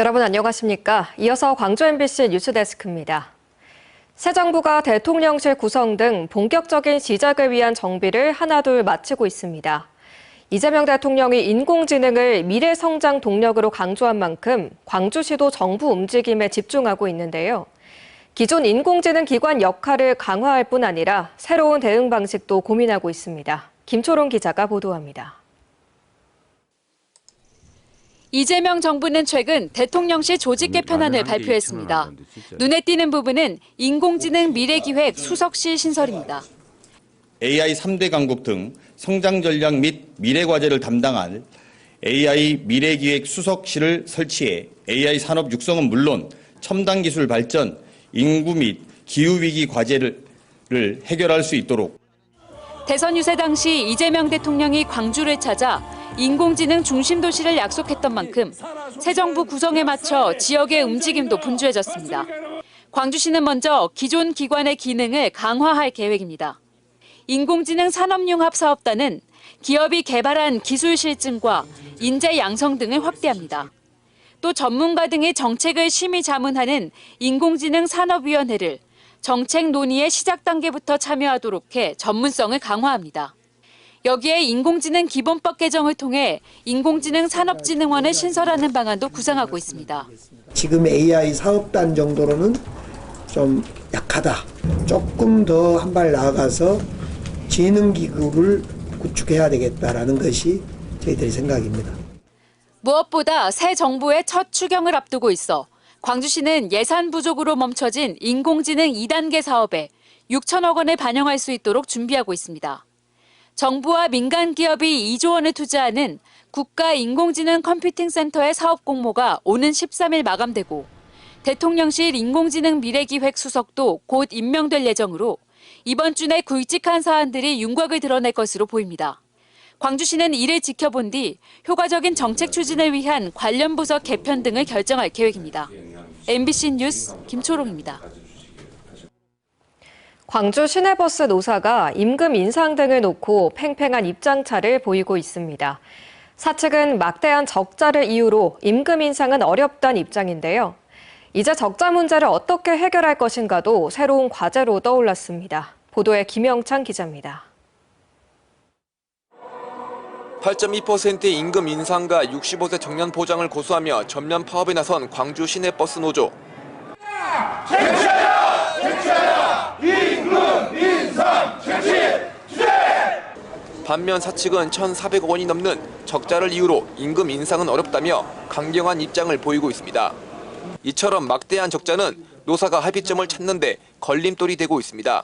여러분 안녕하십니까? 이어서 광주 MBC 뉴스데스크입니다. 새 정부가 대통령실 구성 등 본격적인 시작을 위한 정비를 하나둘 마치고 있습니다. 이재명 대통령이 인공지능을 미래 성장 동력으로 강조한 만큼 광주시도 정부 움직임에 집중하고 있는데요. 기존 인공지능 기관 역할을 강화할 뿐 아니라 새로운 대응 방식도 고민하고 있습니다. 김초롱 기자가 보도합니다. 이재명 정부는 최근 대통령실 조직 개편안을 발표했습니다. 눈에 띄는 부분은 인공지능 미래기획 수석실 신설입니다. AI 3대 강국 등 성장 전략 및 미래 과제를 담당할 AI 미래기획 수석실을 설치해 AI 산업 육성은 물론 첨단 기술 발전, 인구 및 기후위기 과제를 해결할 수 있도록. 대선 유세 당시 이재명 대통령이 광주를 찾아 인공지능 중심 도시를 약속했던 만큼 새 정부 구성에 맞춰 지역의 움직임도 분주해졌습니다. 광주시는 먼저 기존 기관의 기능을 강화할 계획입니다. 인공지능 산업융합사업단은 기업이 개발한 기술 실증과 인재 양성 등을 확대합니다. 또 전문가 등의 정책을 심의 자문하는 인공지능 산업위원회를 정책 논의의 시작 단계부터 참여하도록 해 전문성을 강화합니다. 여기에 인공지능 기본법 개정을 통해 인공지능 산업진흥원을 신설하는 방안도 구상하고 있습니다. 지금 AI 사업단 정도로는 좀 약하다. 조금 더 한 발 나아가서 지능기구를 구축해야 되겠다라는 것이 저희들의 생각입니다. 무엇보다 새 정부의 첫 추경을 앞두고 있어 광주시는 예산 부족으로 멈춰진 인공지능 2단계 사업에 6천억 원을 반영할 수 있도록 준비하고 있습니다. 정부와 민간 기업이 2조 원을 투자하는 국가인공지능 컴퓨팅센터의 사업 공모가 오는 13일 마감되고 대통령실 인공지능 미래기획 수석도 곧 임명될 예정으로 이번 주 내 굵직한 사안들이 윤곽을 드러낼 것으로 보입니다. 광주시는 이를 지켜본 뒤 효과적인 정책 추진을 위한 관련 부서 개편 등을 결정할 계획입니다. MBC 뉴스 김초롱입니다. 광주 시내버스 노사가 임금 인상 등을 놓고 팽팽한 입장차를 보이고 있습니다. 사측은 막대한 적자를 이유로 임금 인상은 어렵다는 입장인데요. 이제 적자 문제를 어떻게 해결할 것인가도 새로운 과제로 떠올랐습니다. 보도에 김영찬 기자입니다. 8.2%의 임금 인상과 65세 정년 보장을 고수하며 전면 파업에 나선 광주 시내버스 노조. 임금 인상 주제! 반면 사측은 1,400억 원이 넘는 적자를 이유로 임금 인상은 어렵다며 강경한 입장을 보이고 있습니다. 이처럼 막대한 적자는 노사가 합의점을 찾는 데 걸림돌이 되고 있습니다.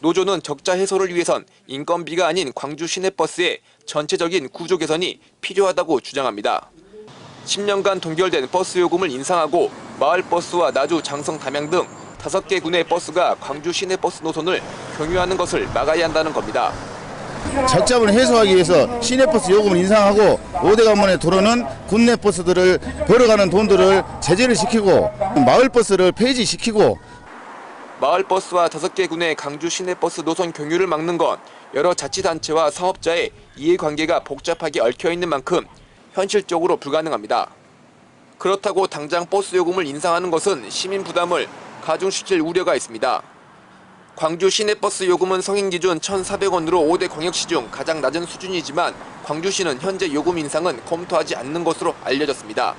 노조는 적자 해소를 위해선 인건비가 아닌 광주 시내버스의 전체적인 구조 개선이 필요하다고 주장합니다. 10년간 동결된 버스 요금을 인상하고 마을버스와 나주, 장성, 담양 등 5개 군의 버스가 광주 시내버스 노선을 경유하는 것을 막아야 한다는 겁니다. 적자를 해소하기 위해서 시내버스 요금을 인상하고 5대 관문의 도로는 군내 버스들을 벌어가는 돈들을 제재를 시키고 마을버스를 폐지시키고 마을버스와 5개 군의 광주 시내버스 노선 경유를 막는 건 여러 자치단체와 사업자의 이해관계가 복잡하게 얽혀있는 만큼 현실적으로 불가능합니다. 그렇다고 당장 버스 요금을 인상하는 것은 시민 부담을 가중시킬 우려가 있습니다. 광주 시내버스 요금은 성인 기준 1,400원으로 5대 광역시 중 가장 낮은 수준이지만 광주시는 현재 요금 인상은 검토하지 않는 것으로 알려졌습니다.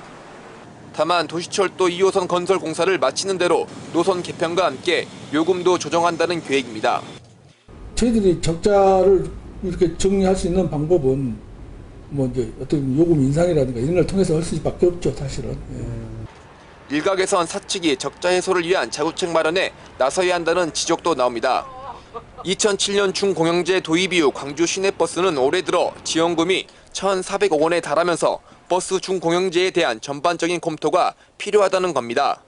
다만 도시철도 2호선 건설 공사를 마치는 대로 노선 개편과 함께 요금도 조정한다는 계획입니다. 저희들이 적자를 이렇게 정리할 수 있는 방법은 뭐 이제 어떤 요금 인상이라든가 이런 걸 통해서 할 수밖에 없죠, 사실은. 일각에선 사측이 적자 해소를 위한 자구책 마련에 나서야 한다는 지적도 나옵니다. 2007년 중공영제 도입 이후 광주 시내버스는 올해 들어 지원금이 1,400억 원에 달하면서 버스 중공영제에 대한 전반적인 검토가 필요하다는 겁니다.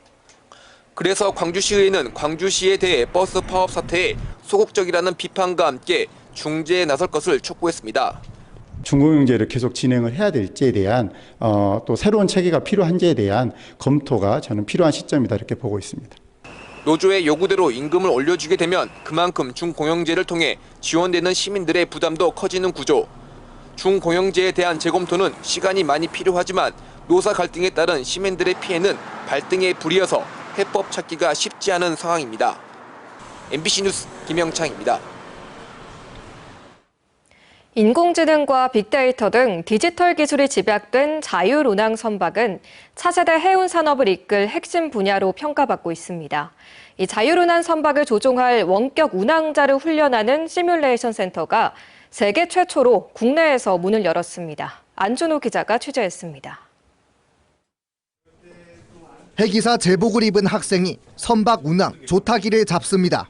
그래서 광주시의회는 광주시에 대해 버스 파업 사태에 소극적이라는 비판과 함께 중재에 나설 것을 촉구했습니다. 중공영제를 계속 진행을 해야 될지에 대한 또 새로운 체계가 필요한지에 대한 검토가 저는 필요한 시점이다 이렇게 보고 있습니다. 노조의 요구대로 임금을 올려주게 되면 그만큼 중공영제를 통해 지원되는 시민들의 부담도 커지는 구조. 중공영제에 대한 재검토는 시간이 많이 필요하지만 노사 갈등에 따른 시민들의 피해는 발등에 불이어서 해법 찾기가 쉽지 않은 상황입니다. MBC 뉴스 김영창입니다. 인공지능과 빅데이터 등 디지털 기술이 집약된 자율운항 선박은 차세대 해운 산업을 이끌 핵심 분야로 평가받고 있습니다. 이 자율운항 선박을 조종할 원격 운항자를 훈련하는 시뮬레이션 센터가 세계 최초로 국내에서 문을 열었습니다. 안준호 기자가 취재했습니다. 해기사 제복을 입은 학생이 선박 운항 조타기를 잡습니다.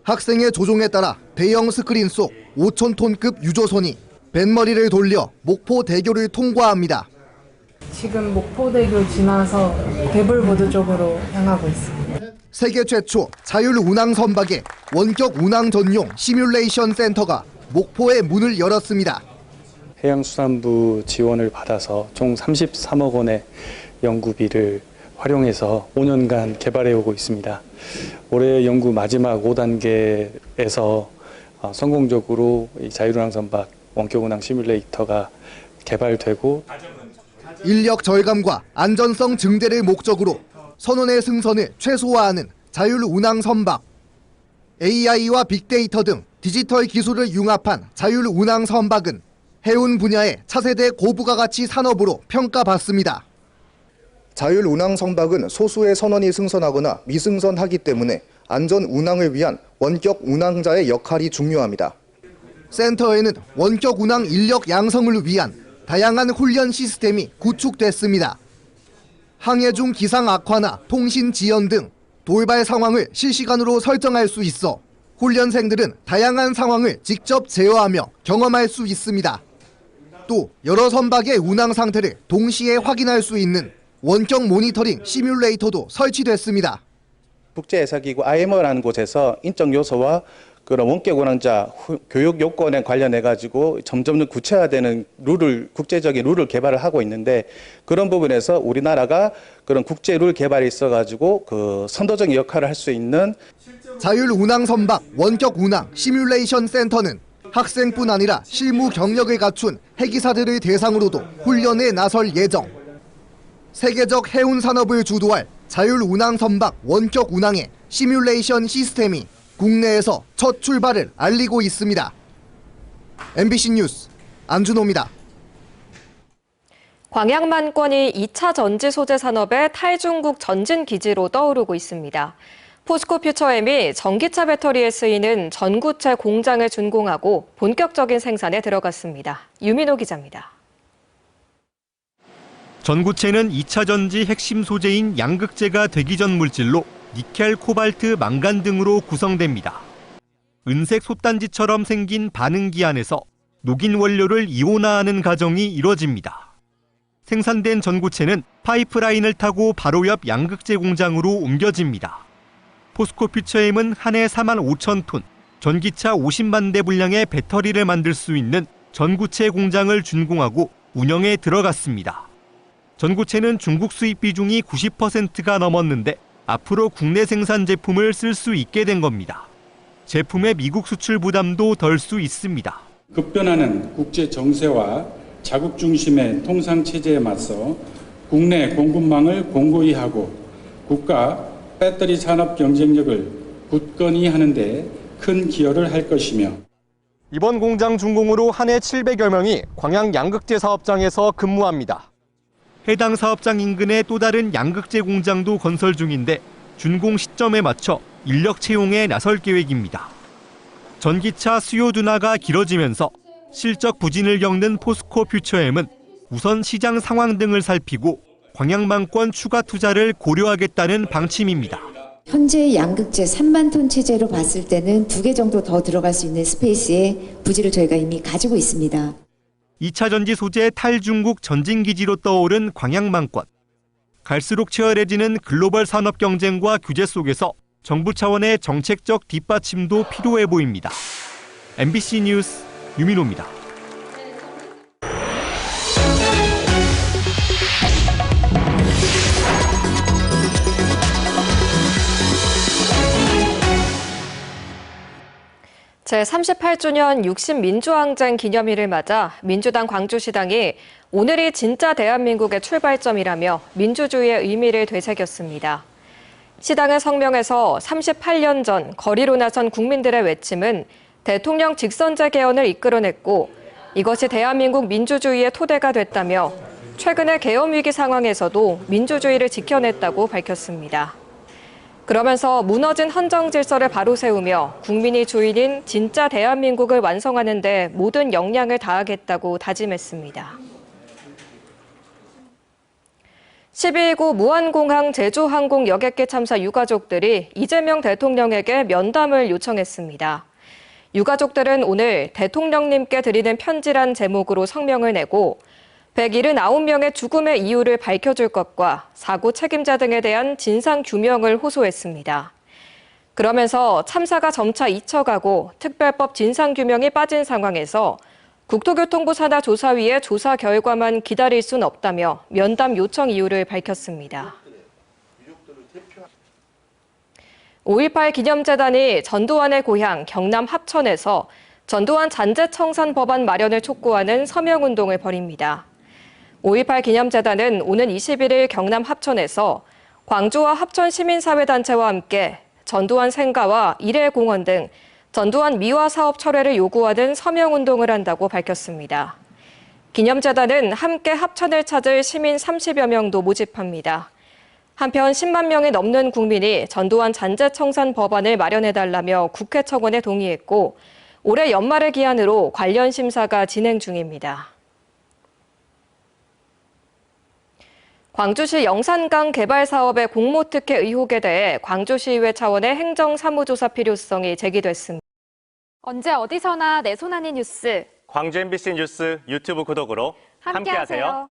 학생의 조종에 따라 대형 스크린 속 5,000톤급 유조선이 뱃머리를 돌려 목포대교를 통과합니다. 지금 목포대교 지나서 개불보드 쪽으로 향하고 있습니다. 세계 최초 자율운항 선박의 원격 운항 전용 시뮬레이션 센터가 목포에 문을 열었습니다. 해양수산부 지원을 받아서 총 33억 원의 연구비를 활용해서 5년간 개발해오고 있습니다. 올해 연구 마지막 5단계에서 성공적으로 이 자율운항 선박 원격운항 시뮬레이터가 개발되고 인력 절감과 안전성 증대를 목적으로 선원의 승선을 최소화하는 자율운항 선박. AI와 빅데이터 등 디지털 기술을 융합한 자율운항 선박은 해운 분야의 차세대 고부가가치 산업으로 평가받습니다. 자율운항 선박은 소수의 선원이 승선하거나 미승선하기 때문에 안전 운항을 위한 원격 운항자의 역할이 중요합니다. 센터에는 원격 운항 인력 양성을 위한 다양한 훈련 시스템이 구축됐습니다. 항해 중 기상 악화나 통신 지연 등 돌발 상황을 실시간으로 설정할 수 있어 훈련생들은 다양한 상황을 직접 제어하며 경험할 수 있습니다. 또 여러 선박의 운항 상태를 동시에 확인할 수 있는 원격 모니터링 시뮬레이터도 설치됐습니다. 국제해사기구 IMO라는 곳에서 인적 요소와 그런 원격 운항자 교육 요건에 관련해 가지고 점점 구체화되는 국제적인 룰을 개발을 하고 있는데, 그런 부분에서 우리나라가 그런 국제 룰 개발에 있어 가지고 그 선도적인 역할을 할 수 있는 자율 운항 선박 원격 운항 시뮬레이션 센터는 학생뿐 아니라 실무 경력을 갖춘 해기사들을 대상으로도 훈련에 나설 예정. 세계적 해운 산업을 주도할 자율 운항 선박 원격 운항의 시뮬레이션 시스템이 국내에서 첫 출발을 알리고 있습니다. MBC 뉴스 안준호입니다. 광양만권이 2차 전지 소재 산업의 탈중국 전진 기지로 떠오르고 있습니다. 포스코퓨처엠이 전기차 배터리에 쓰이는 전구체 공장을 준공하고 본격적인 생산에 들어갔습니다. 유민호 기자입니다. 전구체는 2차 전지 핵심 소재인 양극재가 되기 전 물질로 니켈, 코발트, 망간 등으로 구성됩니다. 은색 솥단지처럼 생긴 반응기 안에서 녹인 원료를 이온화하는 과정이 이뤄집니다. 생산된 전구체는 파이프라인을 타고 바로 옆 양극재 공장으로 옮겨집니다. 포스코퓨처엠은 한 해 4만 5천 톤, 전기차 50만 대 분량의 배터리를 만들 수 있는 전구체 공장을 준공하고 운영에 들어갔습니다. 전구체는 중국 수입 비중이 90%가 넘었는데 앞으로 국내 생산 제품을 쓸 수 있게 된 겁니다. 제품의 미국 수출 부담도 덜 수 있습니다. 급변하는 국제 정세와 자국 중심의 통상 체제에 맞서 국내 공급망을 공고히 하고 국가 배터리 산업 경쟁력을 굳건히 하는 데 큰 기여를 할 것이며, 이번 공장 준공으로 한 해 700여 명이 광양 양극재 사업장에서 근무합니다. 해당 사업장 인근에 또 다른 양극재 공장도 건설 중인데 준공 시점에 맞춰 인력 채용에 나설 계획입니다. 전기차 수요 둔화가 길어지면서 실적 부진을 겪는 포스코퓨처엠은 우선 시장 상황 등을 살피고 광양만권 추가 투자를 고려하겠다는 방침입니다. 현재 양극재 3만 톤 체제로 봤을 때는 2개 정도 더 들어갈 수 있는 스페이스의 부지를 저희가 이미 가지고 있습니다. 2차 전지 소재 탈중국 전진기지로 떠오른 광양만권. 갈수록 치열해지는 글로벌 산업 경쟁과 규제 속에서 정부 차원의 정책적 뒷받침도 필요해 보입니다. MBC 뉴스 유민호입니다. 제38주년 60민주항쟁 기념일을 맞아 민주당 광주시당이 오늘이 진짜 대한민국의 출발점이라며 민주주의의 의미를 되새겼습니다. 시당은 성명에서 38년 전 거리로 나선 국민들의 외침은 대통령 직선제 개헌을 이끌어냈고 이것이 대한민국 민주주의의 토대가 됐다며 최근의 계엄 위기 상황에서도 민주주의를 지켜냈다고 밝혔습니다. 그러면서 무너진 헌정 질서를 바로 세우며 국민이 주인인 진짜 대한민국을 완성하는 데 모든 역량을 다하겠다고 다짐했습니다. 12.19 무한공항 제주항공 여객기 참사 유가족들이 이재명 대통령에게 면담을 요청했습니다. 유가족들은 오늘 대통령님께 드리는 편지란 제목으로 성명을 내고 179명의 죽음의 이유를 밝혀줄 것과 사고 책임자 등에 대한 진상규명을 호소했습니다. 그러면서 참사가 점차 잊혀가고 특별법 진상규명이 빠진 상황에서 국토교통부 산하조사위의 조사 결과만 기다릴 순 없다며 면담 요청 이유를 밝혔습니다. 5.18 기념재단이 전두환의 고향 경남 합천에서 전두환 잔재청산 법안 마련을 촉구하는 서명운동을 벌입니다. 5.18 기념재단은 오는 21일 경남 합천에서 광주와 합천 시민사회단체와 함께 전두환 생가와 일회공원 등 전두환 미화 사업 철회를 요구하는 서명운동을 한다고 밝혔습니다. 기념재단은 함께 합천을 찾을 시민 30여 명도 모집합니다. 한편 10만 명이 넘는 국민이 전두환 잔재청산 법안을 마련해달라며 국회 청원에 동의했고 올해 연말을 기한으로 관련 심사가 진행 중입니다. 광주시 영산강 개발 사업의 공모특혜 의혹에 대해 광주시의회 차원의 행정사무조사 필요성이 제기됐습니다. 언제 어디서나 내 손 안의 뉴스. 광주 MBC 뉴스 유튜브 구독으로 함께하세요.